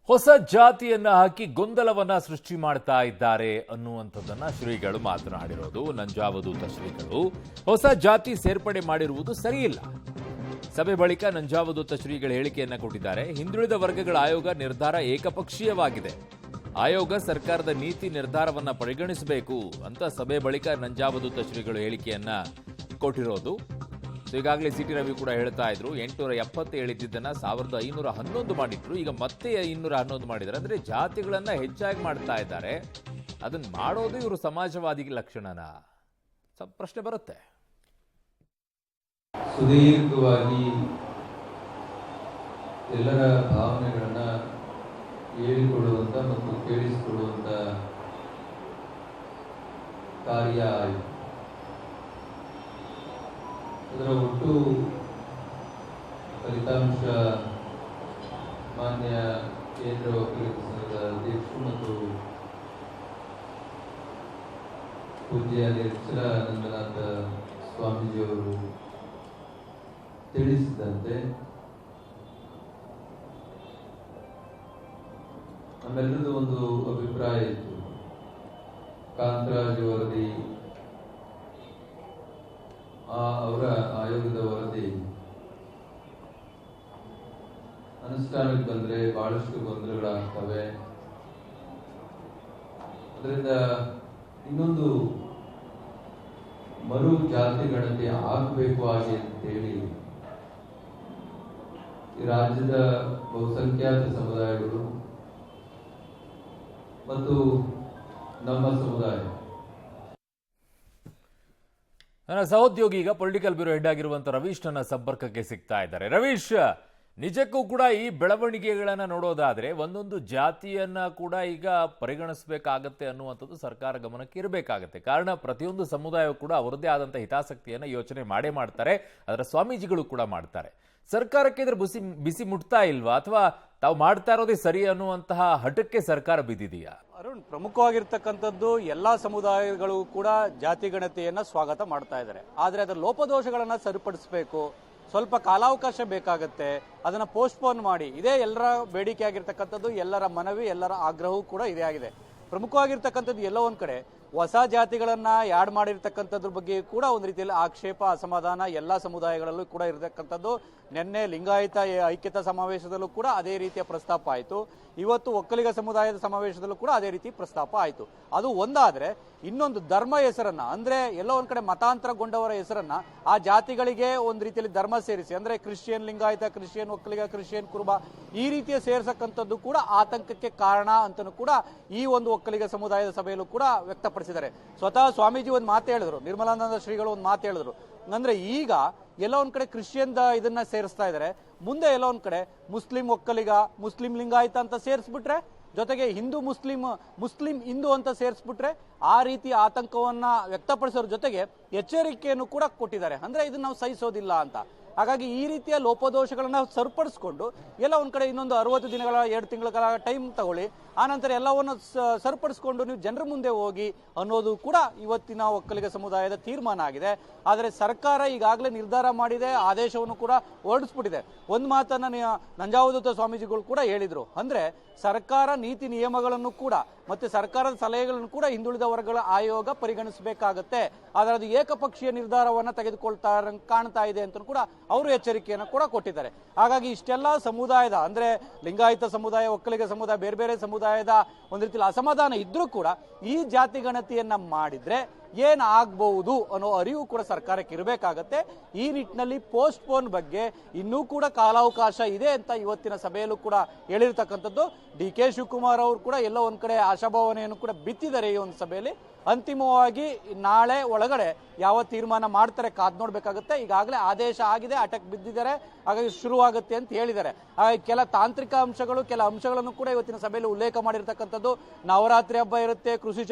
ಹೊಸ ಜಾತಿಯನ್ನ ಹಾಕಿ ಗೊಂದಲವನ್ನ ಸೃಷ್ಟಿ ಮಾಡ್ತಾ ಇದ್ದಾರೆ ಅನ್ನುವಂಥದ್ದನ್ನ ಶ್ರೀಗಳು ಮಾತನಾಡಿರೋದು. ನಂಜಾವಧೂತ ಶ್ರೀಗಳು ಹೊಸ ಜಾತಿ ಸೇರ್ಪಡೆ ಮಾಡಿರುವುದು ಸರಿಯಿಲ್ಲ. ಸಭೆ ಬಳಿಕ ನಂಜಾವಧೂತ ಶ್ರೀಗಳು ಹೇಳಿಕೆಯನ್ನ ಕೊಟ್ಟಿದ್ದಾರೆ. ಹಿಂದುಳಿದ ವರ್ಗಗಳ ಆಯೋಗ ನಿರ್ಧಾರ ಏಕಪಕ್ಷೀಯವಾಗಿದೆ. ಆಯೋಗ ಸರ್ಕಾರದ ನೀತಿ ನಿರ್ಧಾರವನ್ನ ಪರಿಗಣಿಸಬೇಕು ಅಂತ ಸಭೆ ಬಳಿಕ ನಂಜಾವಧೂತ ಶ್ರೀಗಳು ಹೇಳಿಕೆಯನ್ನ ಕೊಟ್ಟಿರೋದು. ಈಗಾಗಲೇ ಸಿಟಿ ರವಿ ಕೂಡ ಹೇಳ್ತಾ ಇದ್ರು, 870 ಹೇಳಿದ್ದನ್ನ 1511 ಮಾಡಿದ್ರು, ಈಗ ಮತ್ತೆ 211 ಮಾಡಿದ್ದಾರೆ. ಅಂದ್ರೆ ಜಾತಿಗಳನ್ನ ಹೆಚ್ಚಾಗಿ ಮಾಡ್ತಾ ಇದ್ದಾರೆ. ಅದನ್ನ ಮಾಡೋದು ಇವರು ಸಮಾಜವಾದಿ ಲಕ್ಷಣನ? ಪ್ರಶ್ನೆ ಬರುತ್ತೆ. ಸುದೀರ್ಘವಾಗಿ ಎಲ್ಲರ ಭಾವನೆಗಳನ್ನ ಹೇಳಿಕೊಡುವಂತ ಮತ್ತು ಕೇಳಿಸಿಕೊಡುವಂತ ಕಾರ್ಯ ಆಯಿತು. ಅದರ ಒಟ್ಟು ಫಲಿತಾಂಶ ಮಾನ್ಯ ಕೇಂದ್ರ ಒಕ್ಕಲಿಗ ಸಂಘದ ಅಧ್ಯಕ್ಷರು ಮತ್ತು ಪೂಜ್ಯ ನಿರ್ಮಲಾನಂದನಾಥ ಸ್ವಾಮೀಜಿಯವರು ತಿಳಿಸಿದಂತೆ ನಮ್ಮೆಲ್ಲರದು ಒಂದು ಅಭಿಪ್ರಾಯ ಇತ್ತು. ಕಾಂತರಾಜ್ ವರದಿ, ಅವರ ಆಯೋಗದ ವರದಿ ಅನುಷ್ಠಾನಕ್ಕೆ ಬಂದ್ರೆ ಬಹಳಷ್ಟು ಗೊಂದಲಗಳಾಗ್ತವೆ. ಅದರಿಂದ ಇನ್ನೊಂದು ಮರು ಜಾತಿ ಗಣತಿ ಆಗಬೇಕು ಹಾಗೆ ಅಂತೇಳಿ ಈ ರಾಜ್ಯದ ಬಹುಸಂಖ್ಯಾತ ಸಮುದಾಯಗಳು ಮತ್ತು ನಮ್ಮ ಸಮುದಾಯ. ನನ್ನ ಸಹೋದ್ಯೋಗಿ ಈಗ ಪೊಲಿಟಿಕಲ್ ಬ್ಯೂರೋ ಹೆಡ್ ಆಗಿರುವಂತಹ ರವೀಶ್ ನನ್ನ ಸಂಪರ್ಕಕ್ಕೆ ಸಿಗ್ತಾ ಇದ್ದಾರೆ. ರವೀಶ್, ನಿಜಕ್ಕೂ ಕೂಡ ಈ ಬೆಳವಣಿಗೆಗಳನ್ನ ನೋಡೋದಾದ್ರೆ ಒಂದೊಂದು ಜಾತಿಯನ್ನ ಕೂಡ ಈಗ ಪರಿಗಣಿಸಬೇಕಾಗತ್ತೆ ಅನ್ನುವಂಥದ್ದು ಸರ್ಕಾರ ಗಮನಕ್ಕೆ ಇರಬೇಕಾಗತ್ತೆ. ಕಾರಣ ಪ್ರತಿಯೊಂದು ಸಮುದಾಯವು ಕೂಡ ಅವರದ್ದೇ ಆದಂತಹ ಹಿತಾಸಕ್ತಿಯನ್ನ ಯೋಚನೆ ಮಾಡ್ತಾರೆ. ಅದರ ಸ್ವಾಮೀಜಿಗಳು ಕೂಡ ಮಾಡ್ತಾರೆ. ಸರ್ಕಾರಕ್ಕೆ ಇದ್ರ ಬಿಸಿ ಮುಟ್ತಾ ಇಲ್ವಾ, ಅಥವಾ ತಾವು ಮಾಡ್ತಾ ಇರೋದೇ ಸರಿ ಅನ್ನುವಂತಹ ಹಠಕ್ಕೆ ಸರ್ಕಾರ ಬಿದ್ದಿದೆಯಾ? ಅರುಣ್, ಪ್ರಮುಖವಾಗಿರ್ತಕ್ಕಂಥದ್ದು ಎಲ್ಲಾ ಸಮುದಾಯಗಳು ಕೂಡ ಜಾತಿ ಗಣತಿಯನ್ನ ಸ್ವಾಗತ ಮಾಡ್ತಾ ಇದ್ದಾರೆ. ಆದ್ರೆ ಅದರ ಲೋಪದೋಷಗಳನ್ನ ಸರಿಪಡಿಸಬೇಕು, ಸ್ವಲ್ಪ ಕಾಲಾವಕಾಶ ಬೇಕಾಗತ್ತೆ, ಅದನ್ನ ಪೋಸ್ಟ್ಪೋನ್ ಮಾಡಿ. ಇದೇ ಎಲ್ಲರ ಬೇಡಿಕೆ ಆಗಿರ್ತಕ್ಕಂಥದ್ದು, ಎಲ್ಲರ ಮನವಿ, ಎಲ್ಲರ ಆಗ್ರಹವೂ ಕೂಡ ಇದೇ ಆಗಿದೆ. ಪ್ರಮುಖವಾಗಿರ್ತಕ್ಕಂಥದ್ದು ಎಲ್ಲೋ ಒಂದ್ ಕಡೆ ಹೊಸ ಜಾತಿಗಳನ್ನ ಯಾಡ್ ಮಾಡಿರ್ತಕ್ಕಂಥದ್ರ ಬಗ್ಗೆ ಕೂಡ ಒಂದು ರೀತಿಯಲ್ಲಿ ಆಕ್ಷೇಪ, ಅಸಮಾಧಾನ ಎಲ್ಲಾ ಸಮುದಾಯಗಳಲ್ಲೂ ಕೂಡ ಇರತಕ್ಕಂಥದ್ದು. ನಿನ್ನೆ ಲಿಂಗಾಯತ ಐಕ್ಯತಾ ಸಮಾವೇಶದಲ್ಲೂ ಕೂಡ ಅದೇ ರೀತಿಯ ಪ್ರಸ್ತಾಪ ಆಯಿತು. ಇವತ್ತು ಒಕ್ಕಲಿಗ ಸಮುದಾಯದ ಸಮಾವೇಶದಲ್ಲೂ ಕೂಡ ಅದೇ ರೀತಿ ಪ್ರಸ್ತಾಪ ಆಯಿತು. ಅದು ಒಂದಾದ್ರೆ, ಇನ್ನೊಂದು ಧರ್ಮ ಹೆಸರನ್ನ, ಅಂದ್ರೆ ಎಲ್ಲೋ ಒಂದ್ ಕಡೆ ಮತಾಂತರಗೊಂಡವರ ಹೆಸರನ್ನ ಆ ಜಾತಿಗಳಿಗೆ ಒಂದ್ ರೀತಿಯಲ್ಲಿ ಧರ್ಮ ಸೇರಿಸಿ, ಅಂದ್ರೆ Christian Lingayat, Christian Vokkaliga, Christian ಕುರುಬ ಈ ರೀತಿಯ ಸೇರ್ಸಕ್ಕಂಥದ್ದು ಕೂಡ ಆತಂಕಕ್ಕೆ ಕಾರಣ ಅಂತನೂ ಕೂಡ ಈ ಒಂದು ಒಕ್ಕಲಿಗ ಸಮುದಾಯದ ಸಭೆಯಲ್ಲೂ ಕೂಡ ವ್ಯಕ್ತಪಡಿಸಿದ್ದಾರೆ. ಸ್ವತಃ ಸ್ವಾಮೀಜಿ ಒಂದು ಮಾತು ಹೇಳಿದ್ರು, ನಿರ್ಮಲಾನಂದ ಶ್ರೀಗಳು ಒಂದು ಮಾತು ಹೇಳಿದ್ರು. ಅಂದ್ರೆ ಈಗ ಎಲ್ಲ ಒಂದ್ ಕಡೆ ಕ್ರಿಶ್ಚಿಯನ್ ಇದನ್ನ ಸೇರಿಸ್ತಾ ಇದ್ದಾರೆ, ಮುಂದೆ ಎಲ್ಲ ಒಂದ್ ಕಡೆ ಮುಸ್ಲಿಂ ಒಕ್ಕಲಿಗ, ಮುಸ್ಲಿಂ ಲಿಂಗಾಯತ ಅಂತ ಸೇರಿಸ್ಬಿಟ್ರೆ, ಜೊತೆಗೆ ಹಿಂದೂ ಮುಸ್ಲಿಂ ಹಿಂದೂ ಅಂತ ಸೇರಿಸ್ಬಿಟ್ರೆ ಆ ರೀತಿ ಆತಂಕವನ್ನ ವ್ಯಕ್ತಪಡಿಸೋದ್ರ ಜೊತೆಗೆ ಎಚ್ಚರಿಕೆಯನ್ನು ಕೂಡ ಕೊಟ್ಟಿದ್ದಾರೆ. ಅಂದ್ರೆ ಇದನ್ನ ನಾವು ಸಹಿಸೋದಿಲ್ಲ ಅಂತ. ಹಾಗಾಗಿ ಈ ರೀತಿಯ ಲೋಪದೋಷಗಳನ್ನ ಸರಿಪಡಿಸ್ಕೊಂಡು ಎಲ್ಲ ಒಂದ್ ಕಡೆ ಇನ್ನೊಂದು 60 ದಿನಗಳ 2 ತಿಂಗಳ ಕಾಲ ಟೈಮ್ ತಗೊಳ್ಳಿ, ಆನಂತರ ಎಲ್ಲವನ್ನು ಸರಿಪಡಿಸ್ಕೊಂಡು ನೀವು ಜನರ ಮುಂದೆ ಹೋಗಿ ಅನ್ನೋದು ಕೂಡ ಇವತ್ತಿನ ಒಕ್ಕಲಿಗ ಸಮುದಾಯದ ತೀರ್ಮಾನ ಆಗಿದೆ. ಆದರೆ ಸರ್ಕಾರ ಈಗಾಗಲೇ ನಿರ್ಧಾರ ಮಾಡಿದೆ, ಆದೇಶವನ್ನು ಕೂಡ ಹೊರಡಿಸ್ಬಿಟ್ಟಿದೆ. ಒಂದು ಮಾತನ್ನ ನಂಜಾವಧೂತ ಸ್ವಾಮೀಜಿಗಳು ಕೂಡ ಹೇಳಿದ್ರು, ಅಂದ್ರೆ ಸರ್ಕಾರ ನೀತಿ ನಿಯಮಗಳನ್ನು ಕೂಡ ಮತ್ತೆ ಸರ್ಕಾರದ ಸಲಹೆಗಳನ್ನು ಕೂಡ ಹಿಂದುಳಿದ ವರ್ಗಗಳ ಆಯೋಗ ಪರಿಗಣಿಸಬೇಕಾಗತ್ತೆ. ಆದರೆ ಅದು ಏಕಪಕ್ಷೀಯ ನಿರ್ಧಾರವನ್ನ ತೆಗೆದುಕೊಳ್ತಾ ಕಾಣ್ತಾ ಇದೆ ಅಂತ ಕೂಡ ಅವರು ಎಚ್ಚರಿಕೆಯನ್ನು ಕೂಡ ಕೊಟ್ಟಿದ್ದಾರೆ. ಹಾಗಾಗಿ ಇಷ್ಟೆಲ್ಲ ಸಮುದಾಯದ, ಅಂದ್ರೆ ಲಿಂಗಾಯತ ಸಮುದಾಯ, ಒಕ್ಕಲಿಗ ಸಮುದಾಯ, ಬೇರೆ ಬೇರೆ ಸಮುದಾಯದ ಒಂದು ರೀತಿಯಲ್ಲಿ ಅಸಮಾಧಾನ ಇದ್ರೂ ಕೂಡ ಈ ಜಾತಿ ಗಣತಿಯನ್ನ ಮಾಡಿದ್ರೆ ಏನ್ ಆಗ್ಬಹುದು ಅನ್ನೋ ಅರಿವು ಕೂಡ ಸರ್ಕಾರಕ್ಕೆ ಇರಬೇಕಾಗತ್ತೆ. ಈ ನಿಟ್ಟಿನಲ್ಲಿ ಪೋಸ್ಟ್ಪೋನ್ ಬಗ್ಗೆ ಇನ್ನೂ ಕೂಡ ಕಾಲಾವಕಾಶ ಇದೆ ಅಂತ ಇವತ್ತಿನ ಸಭೆಯಲ್ಲೂ ಕೂಡ ಹೇಳಿರ್ತಕ್ಕಂಥದ್ದು. ಡಿ.ಕೆ. ಶಿವಕುಮಾರ್ ಅವರು ಕೂಡ ಎಲ್ಲೋ ಒಂದ್ ಕಡೆ ಆಶಾಭಾವನೆಯನ್ನು ಕೂಡ ಬಿತ್ತಿದ್ದಾರೆ ಈ ಒಂದು ಸಭೆಯಲ್ಲಿ. ಅಂತಿಮವಾಗಿ ನಾಳೆ ಒಳಗಡೆ ಯಾವ ತೀರ್ಮಾನ ಮಾಡ್ತಾರೆ ಕಾದ್ ನೋಡ್ಬೇಕಾಗುತ್ತೆ. ಈಗಾಗಲೇ ಆದೇಶ ಆಗಿದೆ, ಅಟಕ್ ಬಿದ್ದಿದ್ದಾರೆ, ಹಾಗಾಗಿ ಶುರುವಾಗುತ್ತೆ ಅಂತ ಹೇಳಿದ್ದಾರೆ. ಹಾಗಾಗಿ ಕೆಲ ತಾಂತ್ರಿಕ ಅಂಶಗಳು, ಕೆಲ ಅಂಶಗಳನ್ನು ಕೂಡ ಇವತ್ತಿನ ಸಭೆಯಲ್ಲಿ ಉಲ್ಲೇಖ ಮಾಡಿರ್ತಕ್ಕಂಥದ್ದು. ನವರಾತ್ರಿ ಹಬ್ಬ ಇರುತ್ತೆ, ಕೃಷಿ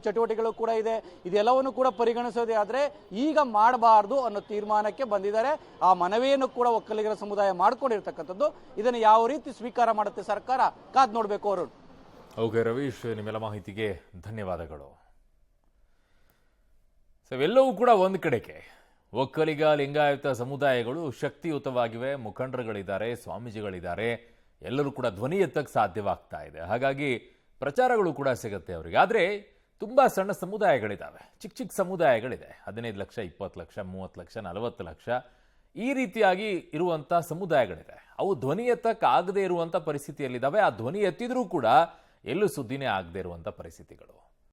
ಚಟುವಟಿಕೆಗಳು ಕೂಡ ಇದೆ, ಇದೆಲ್ಲವನ್ನು ಕೂಡ ಪರಿಗಣಿಸೋದೇ ಆದ್ರೆ ಈಗ ಮಾಡಬಾರದು ಅನ್ನೋ ತೀರ್ಮಾನಕ್ಕೆ ಬಂದಿದ್ದಾರೆ. ಆ ಮನವಿಯನ್ನು ಕೂಡ ಒಕ್ಕಲಿಗರ ಸಮುದಾಯ ಮಾಡ್ಕೊಂಡಿರ್ತಕ್ಕಂಥದ್ದು. ಇದನ್ನು ಯಾವ ರೀತಿ ಸ್ವೀಕಾರ ಮಾಡುತ್ತೆ ಸರ್ಕಾರ, ಕಾದ್ ನೋಡ್ಬೇಕು ಅವರು. ಓಕೆ ರವೀಶ್, ನಿಮ್ಮೆಲ್ಲ ಮಾಹಿತಿಗೆ ಧನ್ಯವಾದಗಳು. ಇವೆಲ್ಲವೂ ಕೂಡ ಒಂದು ಕಡೆಗೆ ಒಕ್ಕಲಿಗ ಲಿಂಗಾಯತ ಸಮುದಾಯಗಳು ಶಕ್ತಿಯುತವಾಗಿವೆ, ಮುಖಂಡರುಗಳಿದ್ದಾರೆ, ಸ್ವಾಮೀಜಿಗಳಿದ್ದಾರೆ, ಎಲ್ಲರೂ ಕೂಡ ಧ್ವನಿ ಎತ್ತಕ್ಕೆ ಸಾಧ್ಯವಾಗ್ತಾ ಇದೆ. ಹಾಗಾಗಿ ಪ್ರಚಾರಗಳು ಕೂಡ ಸಿಗುತ್ತೆ ಅವರಿಗೆ. ಆದರೆ ತುಂಬ ಸಣ್ಣ ಸಮುದಾಯಗಳಿದ್ದಾವೆ, ಚಿಕ್ಕ ಚಿಕ್ಕ ಸಮುದಾಯಗಳಿದೆ. 15 ಲಕ್ಷ, 20 ಲಕ್ಷ, 30 ಲಕ್ಷ, 40 ಲಕ್ಷ ಈ ರೀತಿಯಾಗಿ ಇರುವಂಥ ಸಮುದಾಯಗಳಿದೆ. ಅವು ಧ್ವನಿ ಎತ್ತಕ್ಕೆ ಆಗದೆ ಇರುವಂಥ ಪರಿಸ್ಥಿತಿಯಲ್ಲಿದ್ದಾವೆ. ಆ ಧ್ವನಿ ಎತ್ತಿದ್ರೂ ಕೂಡ ಎಲ್ಲೂ ಸುದ್ದಿನೇ ಆಗದೆ ಇರುವಂಥ ಪರಿಸ್ಥಿತಿಗಳು.